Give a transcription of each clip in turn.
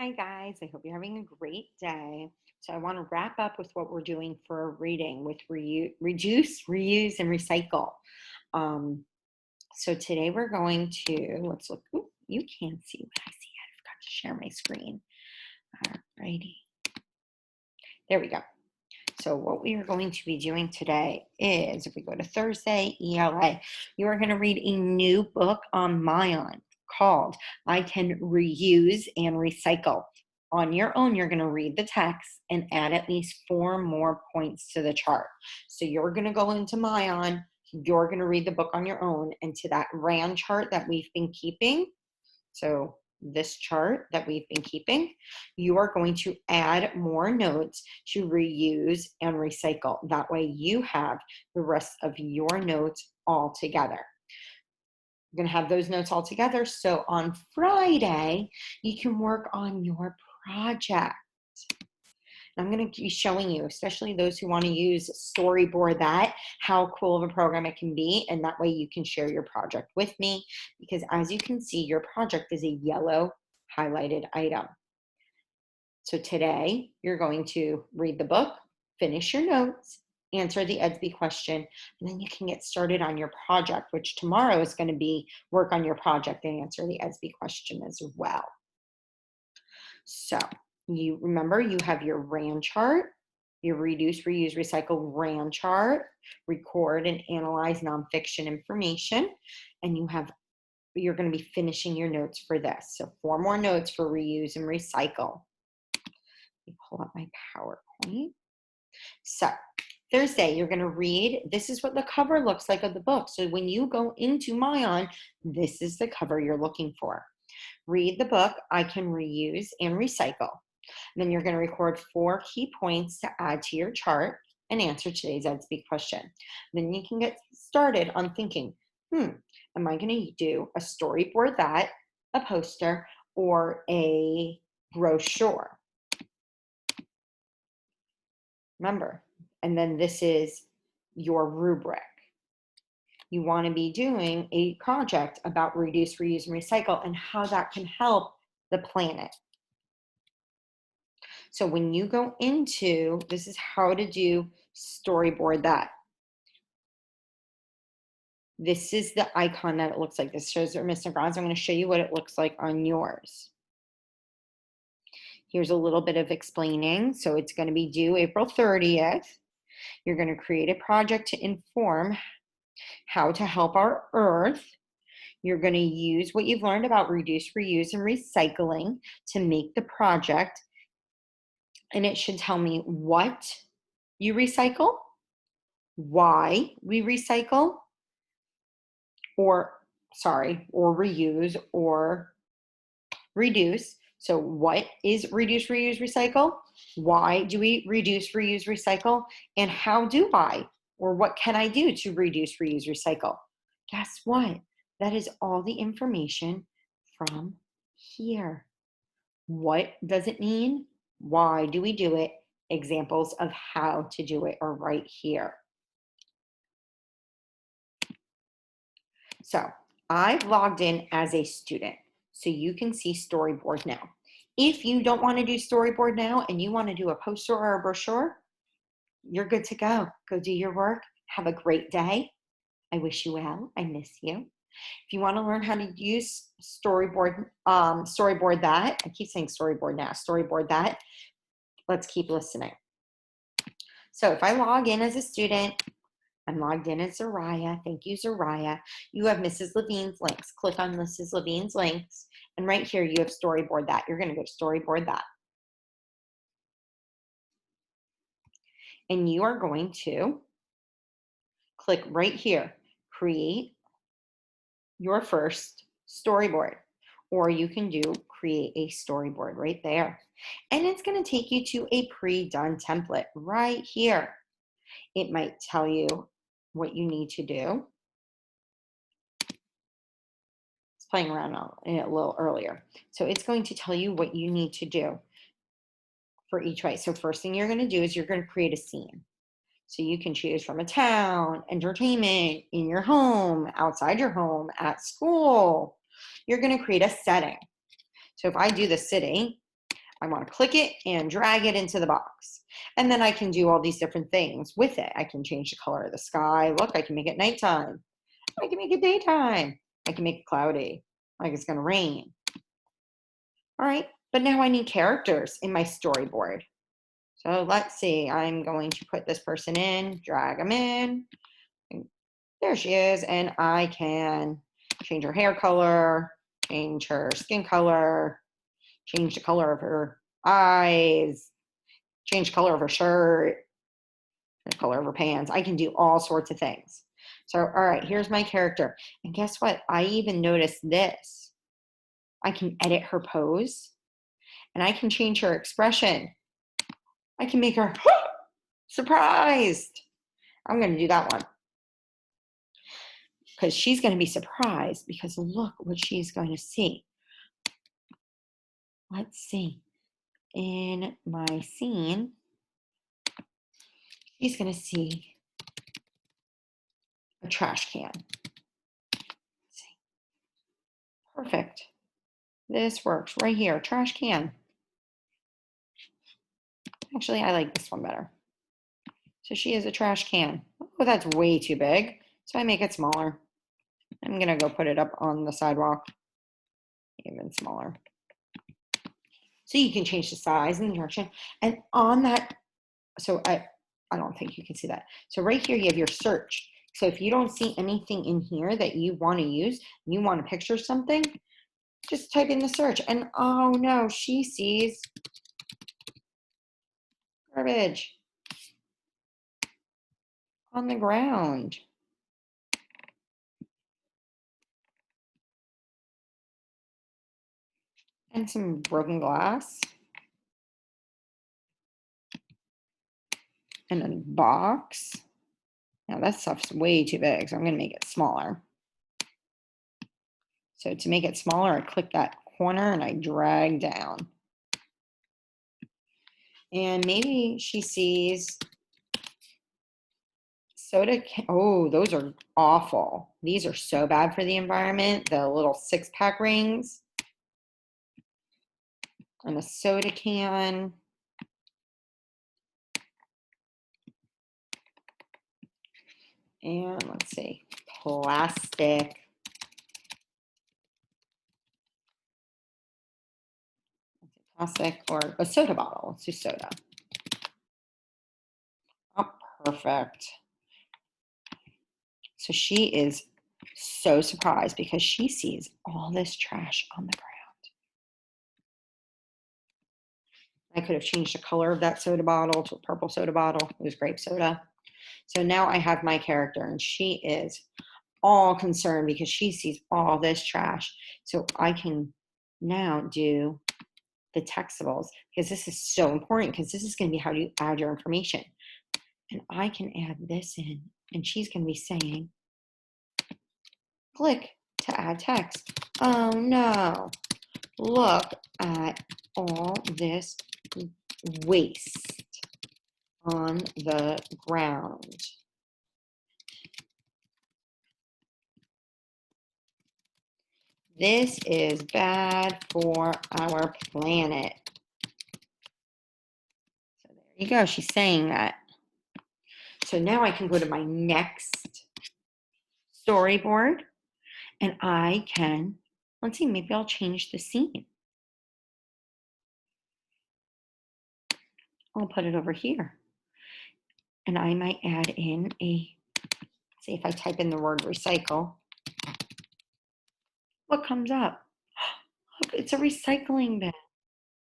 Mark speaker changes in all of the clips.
Speaker 1: Hi, guys. I hope you're having a great day. So, I want to wrap up with what we're doing for reading with reduce, reuse, and recycle. Um, so, today we're going to let's look. Ooh, you can't see what I see. I forgot to share my screen. Alrighty. There we go. So, what we are going to be doing today is if we go to Thursday, ELA, you are going to read a new book on Mayan called I Can Reuse and Recycle. On your own, you're going to read the text and add at least 4 more points to the chart. So, you're going to go into Mayan, you're going to read the book on your own, and to that RAN chart that we've been keeping. So, this chart that we've been keeping, you are going to add more notes to reuse and recycle. That way, you have the rest of your notes all together. You're going to have those notes all together. So, on Friday, you can work on your project. I'm going to be showing you, especially those who want to use Storyboard That, how cool of a program it can be. And that way you can share your project with me because as you can see, your project is a yellow highlighted item. So today you're going to read the book, finish your notes, answer the EDSB question, and then you can get started on your project, which tomorrow is going to be work on your project and answer the EDSB question as well. So you remember you have your RAN chart, your reduce, reuse, recycle RAN chart, record and analyze nonfiction information, and you're going to be finishing your notes for this. So 4 more notes for reuse and recycle. Let me pull up my PowerPoint. So Thursday, you're going to read. This is what the cover looks like of the book. So when you go into Mayan, this is the cover you're looking for. Read the book, I Can Reuse and Recycle. Then you're going to record 4 key points to add to your chart and answer today's EdSpeak question. Then you can get started on thinking, am I going to do a storyboard that, a poster, or a brochure? Remember, and then this is your rubric. You want to be doing a project about reduce, reuse, and recycle and how that can help the planet. So when you go into, this is how to do Storyboard That. This is the icon that it looks like. This shows our Mr. Graz. I'm going to show you what it looks like on yours. Here's a little bit of explaining. So it's going to be due April 30th. You're going to create a project to inform how to help our Earth. You're going to use what you've learned about reduce, reuse, and recycling to make the project. And it should tell me what you recycle, why we recycle, or reuse or reduce. So what is reduce, reuse, recycle? Why do we reduce, reuse, recycle? And how do I, or what can I do to reduce, reuse, recycle? Guess what? That is all the information from here. What does it mean? Why do we do it? Examples of how to do it are right here. So I've logged in as a student, so you can see Storyboard now. If you don't want to do Storyboard now and you want to do a poster or a brochure, you're good to go. Go do your work. Have a great day. I wish you well. I miss you. If you want to learn how to use Storyboard That, I keep saying Storyboard now, Storyboard That, let's keep listening. So if I log in as a student, I'm logged in as Zariah. Thank you, Zariah. You have Mrs. Levine's links. Click on Mrs. Levine's links. And right here, you have Storyboard That. You're going to go to Storyboard That. And you are going to click right here, create your first storyboard. Or you can do create a storyboard right there. And it's going to take you to a pre-done template right here. It might tell you what you need to do. It's playing around a little earlier. So it's going to tell you what you need to do for each way. So first thing you're going to do is you're going to create a scene. So you can choose from a town, entertainment, in your home, outside your home, at school. You're going to create a setting. So if I do the city, I want to click it and drag it into the box. And then I can do all these different things with it. I can change the color of the sky. Look, I can make it nighttime. I can make it daytime. I can make it cloudy, like it's going to rain. All right, but now I need characters in my storyboard. So let's see, I'm going to put this person in, drag them in. And there she is, and I can change her hair color, change her skin color, change the color of her eyes, change the color of her shirt, the color of her pants. I can do all sorts of things. So, all right, here's my character. And guess what? I even noticed this. I can edit her pose, and I can change her expression. I can make her surprised. I'm going to do that one because she's going to be surprised because look what she's going to see. Let's see. In my scene, she's going to see a trash can. Perfect. This works right here. Trash can. Actually, I like this one better. So she is a trash can. Oh, that's way too big. So I make it smaller. I'm going to go put it up on the sidewalk. Even smaller. So you can change the size and the direction. And on that, so I don't think you can see that. So right here, you have your search. So if you don't see anything in here that you want to use, and you want to picture something, just type in the search. And oh no, she sees garbage on the ground. And some broken glass. And a box. Now that stuff's way too big, so I'm going to make it smaller. So to make it smaller, I click that corner and I drag down. And maybe she sees soda. Oh, those are awful. These are so bad for the environment. The little 6-pack rings and a soda can. And let's see, plastic. Plastic or a soda bottle. Let's do soda. Oh, perfect. So she is so surprised because she sees all this trash on the ground. I could have changed the color of that soda bottle to a purple soda bottle. It was grape soda. So now I have my character and she is all concerned because she sees all this trash. So I can now do the textables because this is so important because this is going to be how you add your information. And I can add this in and she's going to be saying, click to add text. Oh no, look at all this waste on the ground. This is bad for our planet. So there you go. She's saying that. So now I can go to my next storyboard and I can, let's see, maybe I'll change the scene. I'll put it over here. And I might add in see if I type in the word recycle, what comes up? Look, it's a recycling bin.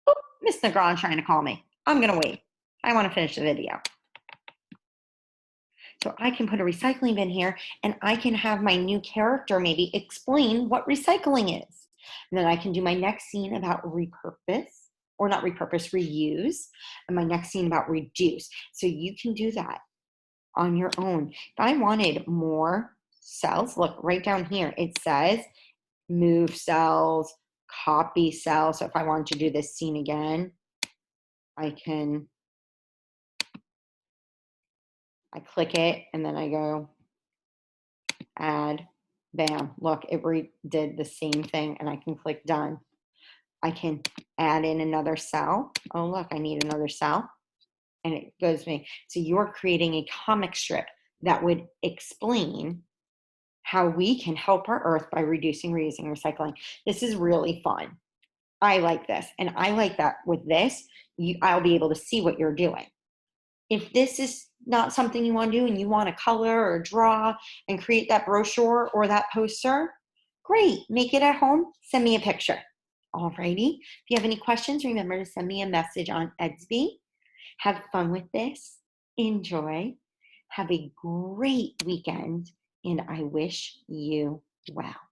Speaker 1: Oh, Miss Negron's trying to call me. I'm going to wait. I want to finish the video. So I can put a recycling bin here and I can have my new character maybe explain what recycling is. And then I can do my next scene about repurpose, or not repurpose, reuse, and my next scene about reduce. So you can do that on your own. If I wanted more cells, look right down here, it says move cells, copy cells. So if I wanted to do this scene again, I click it and then I go add, bam, look, it did the same thing and I can click done. I can add in another cell. Oh, look, I need another cell. And it goes me. So you're creating a comic strip that would explain how we can help our earth by reducing, reusing, recycling. This is really fun. I like this. And I like that with this, I'll be able to see what you're doing. If this is not something you want to do and you want to color or draw and create that brochure or that poster, great. Make it at home. Send me a picture. Alrighty. If you have any questions, remember to send me a message on Edsby. Have fun with this. Enjoy. Have a great weekend. And I wish you well.